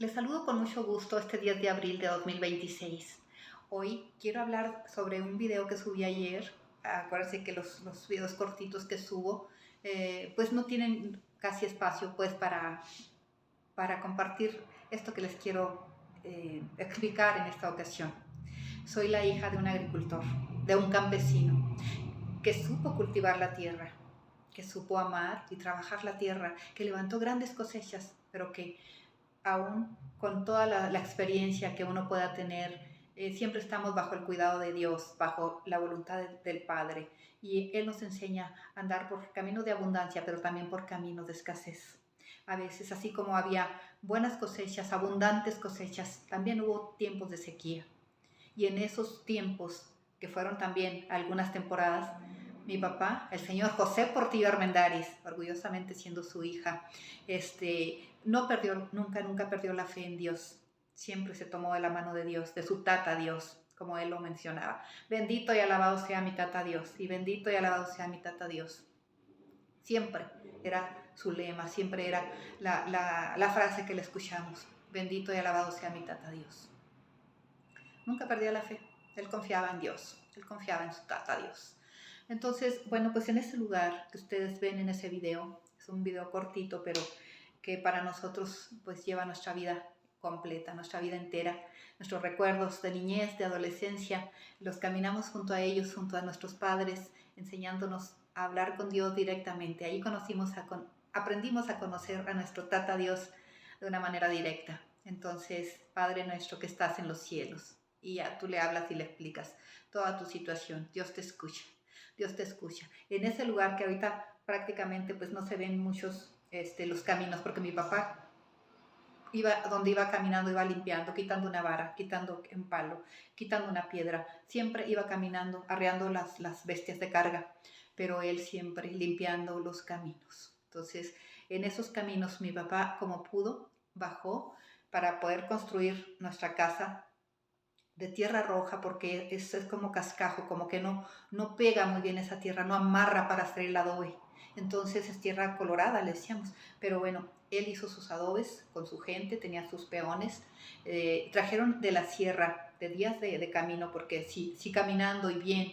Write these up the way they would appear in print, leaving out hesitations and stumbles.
Les saludo con mucho gusto este 10 de abril de 2026. Hoy quiero hablar sobre un video que subí ayer. Acuérdense que los videos cortitos que subo pues no tienen casi espacio pues para compartir esto que les quiero explicar en esta ocasión. Soy la hija de un agricultor, de un campesino que supo cultivar la tierra, que supo amar y trabajar la tierra, que levantó grandes cosechas, pero que aún con toda la experiencia que uno pueda tener, siempre estamos bajo el cuidado de Dios, bajo la voluntad del Padre. Y Él nos enseña a andar por caminos de abundancia, pero también por caminos de escasez. A veces, así como había buenas cosechas, abundantes cosechas, también hubo tiempos de sequía. Y en esos tiempos, que fueron también algunas temporadas, mi papá, el señor José Portillo Armendáriz, orgullosamente siendo su hija, no perdió, nunca perdió la fe en Dios. Siempre se tomó de la mano de Dios, de su tata Dios, como él lo mencionaba. Bendito y alabado sea mi tata Dios, y bendito y alabado sea mi tata Dios. Siempre era su lema, siempre era la frase que le escuchamos. Bendito y alabado sea mi tata Dios. Nunca perdía la fe. Él confiaba en Dios, él confiaba en su tata Dios. Entonces, bueno, pues en ese lugar que ustedes ven en ese video, es un video cortito, pero que para nosotros pues lleva nuestra vida completa, nuestra vida entera, nuestros recuerdos de niñez, de adolescencia, los caminamos junto a ellos, junto a nuestros padres, enseñándonos a hablar con Dios directamente. Ahí aprendimos a conocer a nuestro tata Dios de una manera directa. Entonces, Padre nuestro que estás en los cielos, y ya tú le hablas y le explicas toda tu situación. Dios te escucha, Dios te escucha. En ese lugar que ahorita prácticamente pues no se ven muchos los caminos, porque mi papá donde iba caminando, iba limpiando, quitando una vara, quitando un palo, quitando una piedra, siempre iba caminando, arreando las bestias de carga, pero él siempre limpiando los caminos. Entonces, en esos caminos mi papá, como pudo, bajó para poder construir nuestra casa de tierra roja, porque es como cascajo, como que no pega muy bien esa tierra, no amarra para hacer el adobe. Entonces es tierra colorada, le decíamos. Pero bueno, él hizo sus adobes con su gente, tenía sus peones. Trajeron de la sierra, de días de camino, porque si caminando y bien,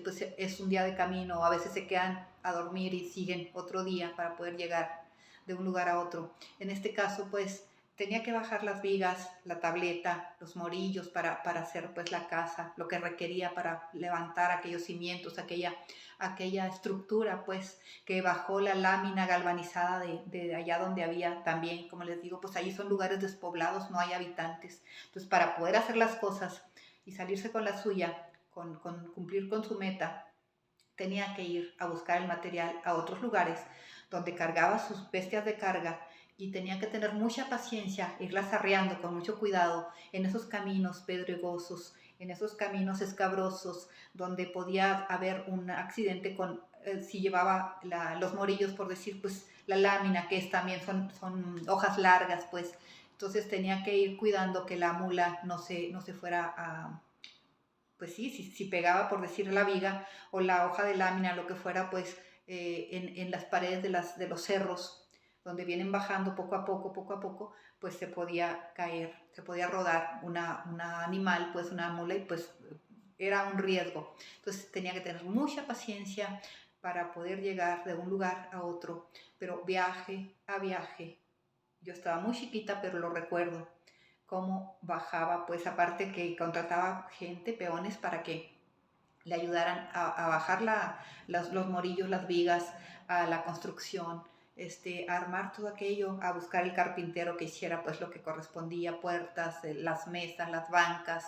pues es un día de camino, a veces se quedan a dormir y siguen otro día para poder llegar de un lugar a otro. En este caso, pues tenía que bajar las vigas, la tableta, los morillos para hacer pues la casa, lo que requería para levantar aquellos cimientos, aquella estructura pues que bajó la lámina galvanizada de allá donde había también, como les digo, pues ahí son lugares despoblados, no hay habitantes. Entonces para poder hacer las cosas y salirse con la suya, con cumplir con su meta, tenía que ir a buscar el material a otros lugares donde cargaba sus bestias de carga y tenía que tener mucha paciencia, irlas arreando con mucho cuidado en esos caminos pedregosos, en esos caminos escabrosos, donde podía haber un accidente si llevaba los morillos, por decir, pues la lámina, que también son hojas largas, pues. Entonces tenía que ir cuidando que la mula no se fuera a, pues sí, si pegaba, por decir, la viga o la hoja de lámina, lo que fuera, pues en las paredes de los cerros, donde vienen bajando poco a poco, pues se podía caer, se podía rodar una animal, pues una mula, y pues era un riesgo. Entonces tenía que tener mucha paciencia para poder llegar de un lugar a otro, pero viaje a viaje. Yo estaba muy chiquita, pero lo recuerdo cómo bajaba, pues aparte que contrataba gente, peones, para que le ayudaran a bajar los morillos, las vigas, a la construcción, a armar todo aquello, a buscar el carpintero que hiciera pues lo que correspondía, puertas, las mesas, las bancas,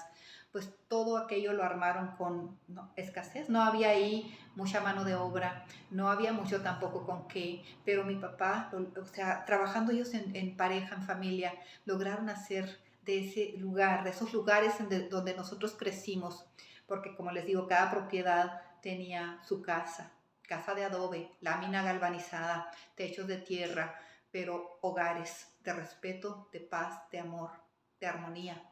pues todo aquello lo armaron con escasez, no había ahí mucha mano de obra, no había mucho tampoco con qué, pero mi papá, o sea, trabajando ellos en pareja, en familia, lograron hacer de ese lugar, de esos lugares donde nosotros crecimos, porque como les digo, cada propiedad tenía su casa, casa de adobe, lámina galvanizada, techos de tierra, pero hogares de respeto, de paz, de amor, de armonía.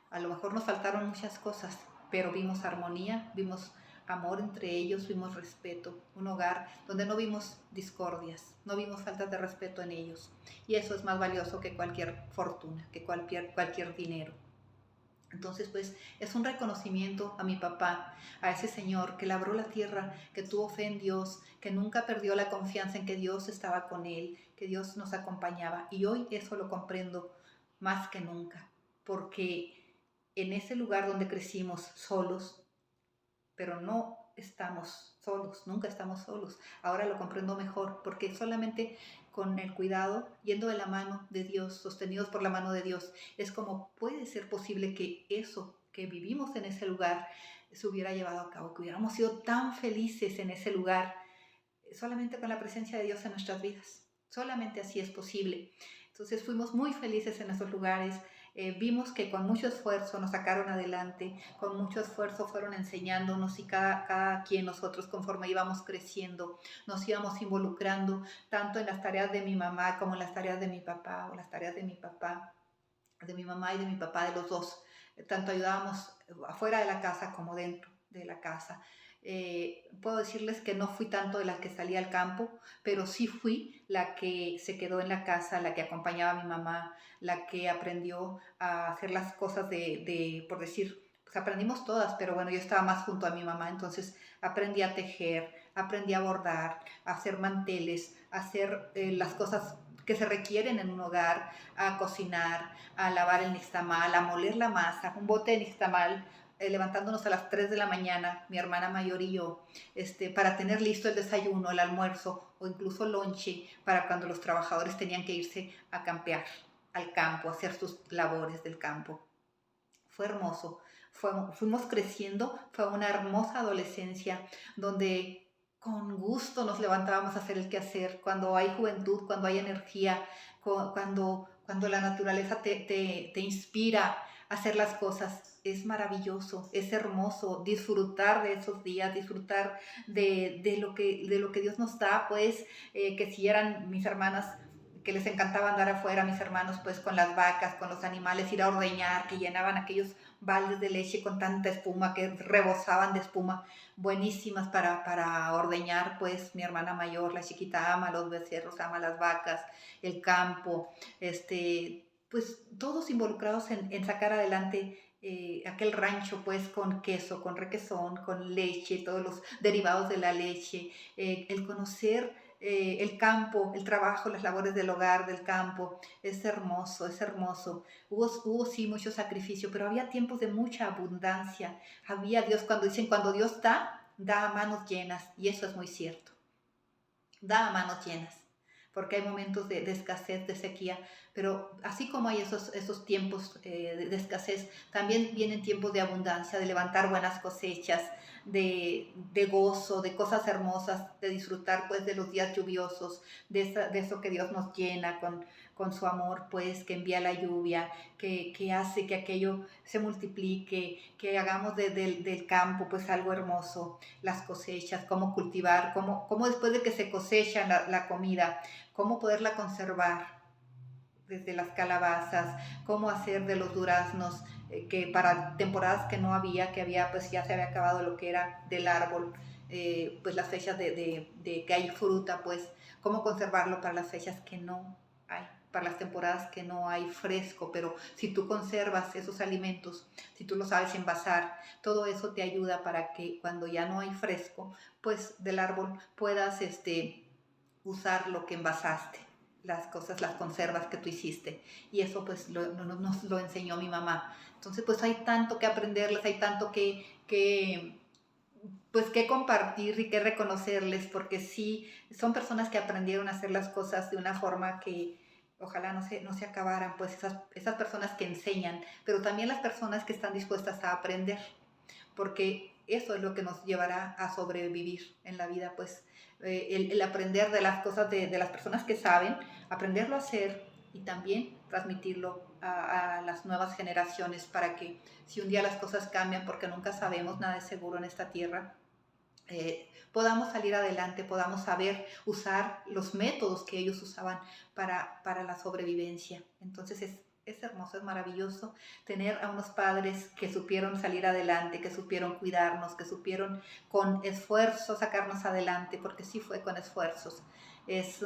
A lo mejor nos faltaron muchas cosas, pero vimos armonía, vimos amor entre ellos, vimos respeto, un hogar donde no vimos discordias, no vimos faltas de respeto en ellos. Y eso es más valioso que cualquier fortuna, que cualquier dinero. Entonces, pues, es un reconocimiento a mi papá, a ese señor que labró la tierra, que tuvo fe en Dios, que nunca perdió la confianza en que Dios estaba con él, que Dios nos acompañaba. Y hoy eso lo comprendo más que nunca, porque en ese lugar donde crecimos solos, pero no estamos solos, nunca estamos solos. Ahora lo comprendo mejor, porque solamente con el cuidado, yendo de la mano de Dios, sostenidos por la mano de Dios, es como puede ser posible que eso que vivimos en ese lugar se hubiera llevado a cabo, que hubiéramos sido tan felices en ese lugar, solamente con la presencia de Dios en nuestras vidas. Solamente así es posible. Entonces fuimos muy felices en esos lugares. Vimos que con mucho esfuerzo nos sacaron adelante, con mucho esfuerzo fueron enseñándonos y cada quien nosotros conforme íbamos creciendo, nos íbamos involucrando tanto en las tareas de mi mamá como en las tareas de mi papá o las tareas de mi papá, de mi mamá y de mi papá, de los dos. Tanto ayudábamos afuera de la casa como dentro de la casa. Puedo decirles que no fui tanto de la que salía al campo, pero sí fui la que se quedó en la casa, la que acompañaba a mi mamá, la que aprendió a hacer las cosas por decir, pues aprendimos todas, pero bueno, yo estaba más junto a mi mamá, entonces aprendí a tejer, aprendí a bordar, a hacer manteles, a hacer las cosas que se requieren en un hogar, a cocinar, a lavar el nixtamal, a moler la masa, un bote de nixtamal, levantándonos a las 3 de la mañana, mi hermana mayor y yo, para tener listo el desayuno, el almuerzo o incluso lonche para cuando los trabajadores tenían que irse a campear al campo, a hacer sus labores del campo. Fue hermoso, fuimos creciendo, fue una hermosa adolescencia donde con gusto nos levantábamos a hacer el quehacer, cuando hay juventud, cuando hay energía, cuando la naturaleza te inspira a hacer las cosas. Es maravilloso, es hermoso disfrutar de esos días, disfrutar de lo que Dios nos da, pues que si eran mis hermanas que les encantaba andar afuera, mis hermanos, pues con las vacas, con los animales, ir a ordeñar, que llenaban aquellos baldes de leche con tanta espuma, que rebosaban de espuma, buenísimas para ordeñar, pues mi hermana mayor, la chiquita, ama los becerros, ama las vacas, el campo, pues todos involucrados en sacar adelante aquel rancho, pues con queso, con requesón, con leche, todos los derivados de la leche, el conocer el campo, el trabajo, las labores del hogar, del campo, es hermoso, es hermoso. Hubo sí mucho sacrificio, pero había tiempos de mucha abundancia. Había Dios, cuando dicen, cuando Dios da a manos llenas, y eso es muy cierto, da a manos llenas, porque hay momentos de escasez, de sequía, pero así como hay esos tiempos de escasez, también vienen tiempos de abundancia, de levantar buenas cosechas, de gozo, de cosas hermosas, de disfrutar pues de los días lluviosos, de eso que Dios nos llena con su amor, pues que envía la lluvia, que hace que aquello se multiplique, que hagamos del campo pues algo hermoso, las cosechas, cómo cultivar, cómo después de que se cosecha la comida, cómo poderla conservar desde las calabazas, cómo hacer de los duraznos, que para temporadas que había, pues ya se había acabado lo que era del árbol, pues las fechas de que hay fruta, pues cómo conservarlo para las fechas que no hay, para las temporadas que no hay fresco, pero si tú conservas esos alimentos, si tú los sabes envasar, todo eso te ayuda para que cuando ya no hay fresco, pues del árbol puedas usar lo que envasaste, las cosas, las conservas que tú hiciste. Y eso pues nos lo enseñó mi mamá. Entonces pues hay tanto que aprenderles, hay tanto pues que compartir y que reconocerles, porque sí, son personas que aprendieron a hacer las cosas de una forma que ojalá no se acabaran, pues esas personas que enseñan, pero también las personas que están dispuestas a aprender, porque eso es lo que nos llevará a sobrevivir en la vida, pues el aprender de las cosas de las personas que saben, aprenderlo a hacer y también transmitirlo a las nuevas generaciones para que si un día las cosas cambian, porque nunca sabemos, nada es seguro en esta tierra, podamos salir adelante, podamos saber usar los métodos que ellos usaban para la sobrevivencia. Entonces es hermoso, es maravilloso tener a unos padres que supieron salir adelante, que supieron cuidarnos, que supieron con esfuerzo sacarnos adelante, porque sí fue con esfuerzos. Es,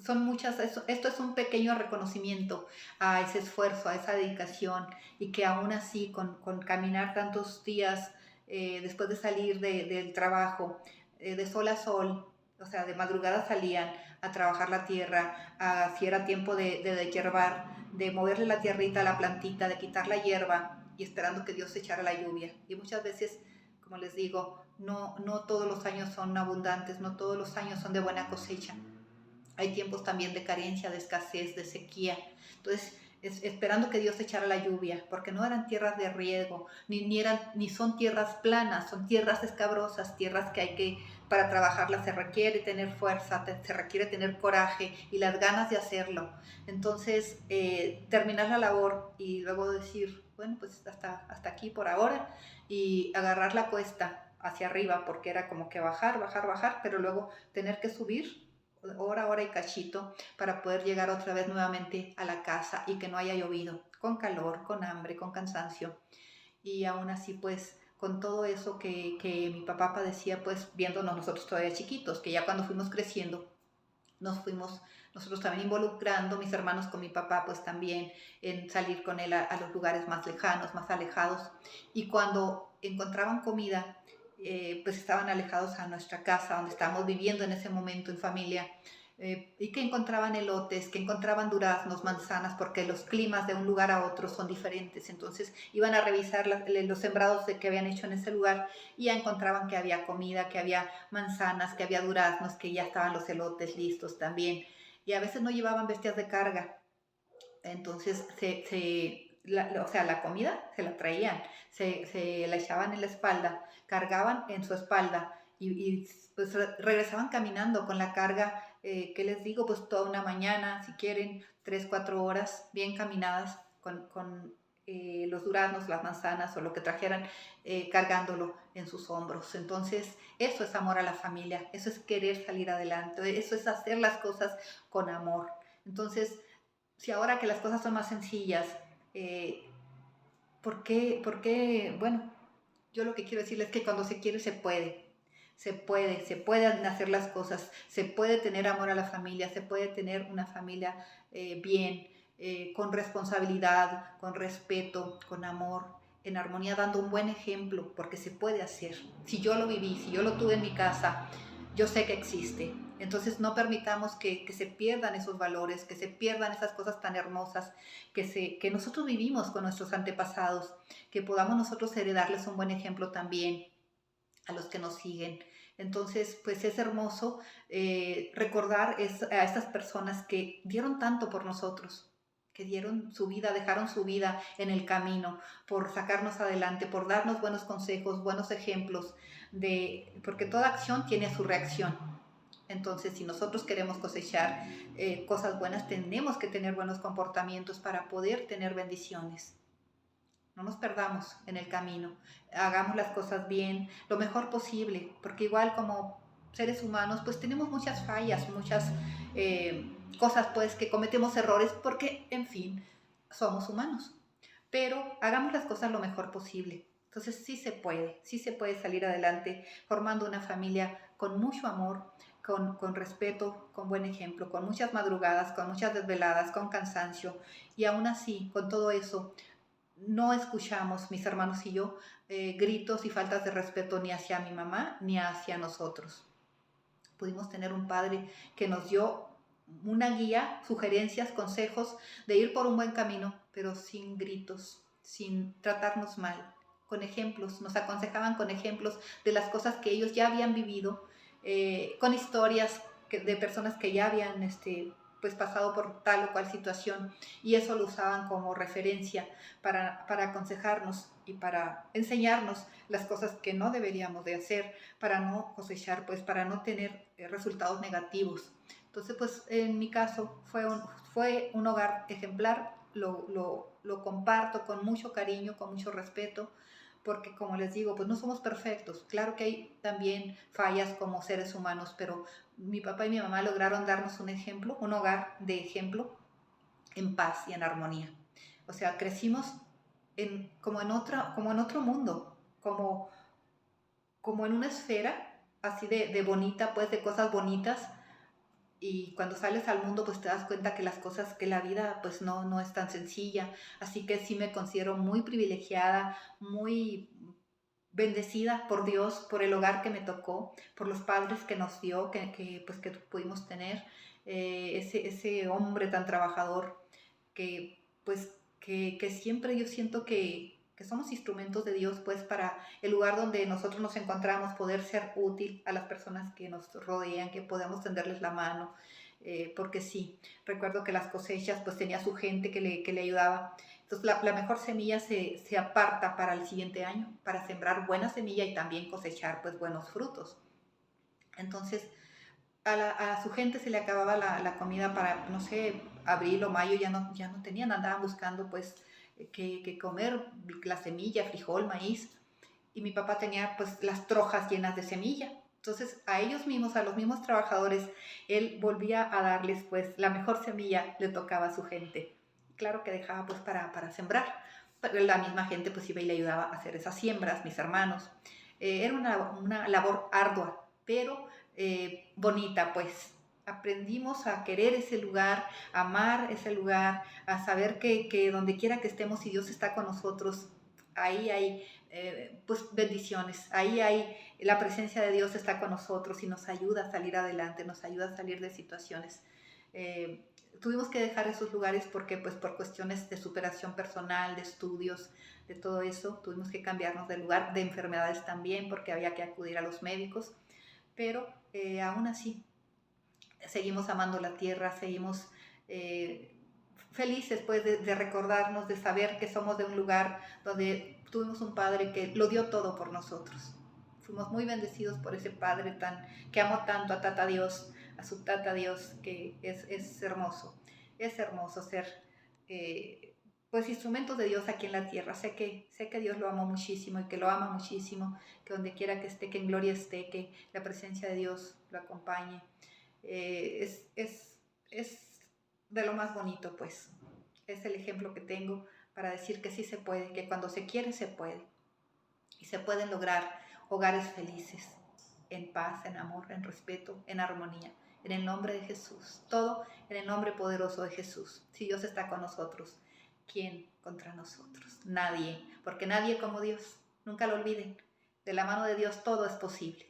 son muchas, esto es un pequeño reconocimiento a ese esfuerzo, a esa dedicación, y que aún así con caminar tantos días después de salir del trabajo, de sol a sol, o sea, de madrugada salían a trabajar la tierra, si era tiempo de hierbar, de moverle la tierrita a la plantita, de quitar la hierba y esperando que Dios echara la lluvia. Y muchas veces, como les digo, no todos los años son abundantes, no todos los años son de buena cosecha. Hay tiempos también de carencia, de escasez, de sequía. Entonces, esperando que Dios echara la lluvia, porque no eran tierras de riego, ni son tierras planas, son tierras escabrosas, tierras que hay que, para trabajarlas se requiere tener fuerza, se requiere tener coraje y las ganas de hacerlo. Entonces, terminar la labor y luego decir, bueno, pues hasta aquí por ahora, y agarrar la cuesta hacia arriba, porque era como que bajar, bajar, bajar, pero luego tener que subir hora y cachito para poder llegar otra vez nuevamente a la casa y que no haya llovido, con calor, con hambre, con cansancio. Y aún así, pues, con todo eso que mi papá padecía, pues, viéndonos nosotros todavía chiquitos, que ya cuando fuimos creciendo, nos fuimos nosotros también involucrando, mis hermanos con mi papá, pues también en salir con él a los lugares más lejanos, más alejados. Y cuando encontraban comida, pues estaban alejados a nuestra casa, donde estábamos viviendo en ese momento en familia. Y que encontraban elotes, que encontraban duraznos, manzanas, porque los climas de un lugar a otro son diferentes. Entonces iban a revisar los sembrados que habían hecho en ese lugar y ya encontraban que había comida, que había manzanas, que había duraznos, que ya estaban los elotes listos también. Y a veces no llevaban bestias de carga, entonces o sea, la comida se la traían, se la echaban en la espalda, cargaban en su espalda y pues regresaban caminando con la carga, ¿qué les digo? Pues toda una mañana, si quieren, 3, 4 horas bien caminadas con los duraznos, las manzanas o lo que trajeran, cargándolo en sus hombros. Entonces, eso es amor a la familia, eso es querer salir adelante, eso es hacer las cosas con amor. Entonces, si ahora que las cosas son más sencillas, eh, ¿por qué? Bueno, yo lo que quiero decirles es que cuando se quiere se puede. Se pueden hacer las cosas, se puede tener amor a la familia, se puede tener una familia bien, con responsabilidad, con respeto, con amor, en armonía, dando un buen ejemplo, porque se puede hacer. Si yo lo viví, si yo lo tuve en mi casa, yo sé que existe. Entonces no permitamos que se pierdan esos valores, que se pierdan esas cosas tan hermosas que nosotros vivimos con nuestros antepasados, que podamos nosotros heredarles un buen ejemplo también a los que nos siguen. Entonces, pues es hermoso recordar a estas personas que dieron tanto por nosotros, que dieron su vida, dejaron su vida en el camino por sacarnos adelante, por darnos buenos consejos, buenos ejemplos, porque toda acción tiene su reacción. Entonces, si nosotros queremos cosechar cosas buenas, tenemos que tener buenos comportamientos para poder tener bendiciones. No nos perdamos en el camino, hagamos las cosas bien, lo mejor posible, porque igual como seres humanos, pues tenemos muchas fallas, muchas cosas pues que cometemos errores, porque en fin, somos humanos, pero hagamos las cosas lo mejor posible. Entonces sí se puede salir adelante formando una familia con mucho amor, con respeto, con buen ejemplo, con muchas madrugadas, con muchas desveladas, con cansancio, y aún así, con todo eso, no escuchamos, mis hermanos y yo, gritos y faltas de respeto ni hacia mi mamá ni hacia nosotros. Pudimos tener un padre que nos dio una guía, sugerencias, consejos de ir por un buen camino, pero sin gritos, sin tratarnos mal, con ejemplos. Nos aconsejaban con ejemplos de las cosas que ellos ya habían vivido, con historias de personas que ya habían pues pasado por tal o cual situación, y eso lo usaban como referencia para aconsejarnos y para enseñarnos las cosas que no deberíamos de hacer, para no cosechar, pues para no tener resultados negativos. Entonces, pues en mi caso fue un hogar ejemplar, lo comparto con mucho cariño, con mucho respeto, porque como les digo, pues no somos perfectos. Claro que hay también fallas como seres humanos, pero mi papá y mi mamá lograron darnos un ejemplo, un hogar de ejemplo, en paz y en armonía. O sea, crecimos como en otro mundo, como en una esfera así de bonita, pues de cosas bonitas, y cuando sales al mundo pues te das cuenta que las cosas, que la vida pues no es tan sencilla, así que sí me considero muy privilegiada, muy bendecida por Dios, por el hogar que me tocó, por los padres que nos dio, pues que pudimos tener, ese hombre tan trabajador que pues que siempre yo siento que somos instrumentos de Dios pues para el lugar donde nosotros nos encontramos, poder ser útil a las personas que nos rodean, que podamos tenderles la mano, porque sí, recuerdo que las cosechas pues tenía su gente que le ayudaba. Entonces la mejor semilla se aparta para el siguiente año, para sembrar buena semilla y también cosechar pues buenos frutos. Entonces a su gente se le acababa la comida para, no sé, abril o mayo, ya no tenían, andaban buscando pues que comer, la semilla, frijol, maíz, y mi papá tenía pues las trojas llenas de semilla. Entonces a ellos mismos, a los mismos trabajadores, él volvía a darles pues la mejor semilla, le tocaba a su gente. Claro que dejaba pues para sembrar, pero la misma gente pues iba y le ayudaba a hacer esas siembras, mis hermanos. Era una labor ardua, pero bonita, pues aprendimos a querer ese lugar, a amar ese lugar, a saber que donde quiera que estemos, si Dios está con nosotros, ahí hay pues bendiciones, ahí hay, la presencia de Dios está con nosotros y nos ayuda a salir adelante, nos ayuda a salir de situaciones. Eh, Tuvimos que dejar esos lugares porque pues por cuestiones de superación personal, de estudios, de todo eso, tuvimos que cambiarnos de lugar, de enfermedades también, porque había que acudir a los médicos, pero aún así seguimos amando la tierra, seguimos eh, felices pues de recordarnos, de saber que somos de un lugar donde tuvimos un padre que lo dio todo por nosotros. Fuimos muy bendecidos por ese padre que amó tanto a Tata Dios, a su Tata Dios, que es hermoso ser pues instrumentos de Dios aquí en la tierra. Sé que Dios lo amó muchísimo y que lo ama muchísimo, que donde quiera que esté, que en gloria esté, que la presencia de Dios lo acompañe. Es de lo más bonito, pues. Es el ejemplo que tengo para decir que sí se puede, que cuando se quiere se puede. Y se pueden lograr hogares felices, en paz, en amor, en respeto, en armonía. En el nombre de Jesús. Todo en el nombre poderoso de Jesús. Si Dios está con nosotros, ¿quién contra nosotros? Nadie, porque nadie como Dios. Nunca lo olviden. De la mano de Dios todo es posible.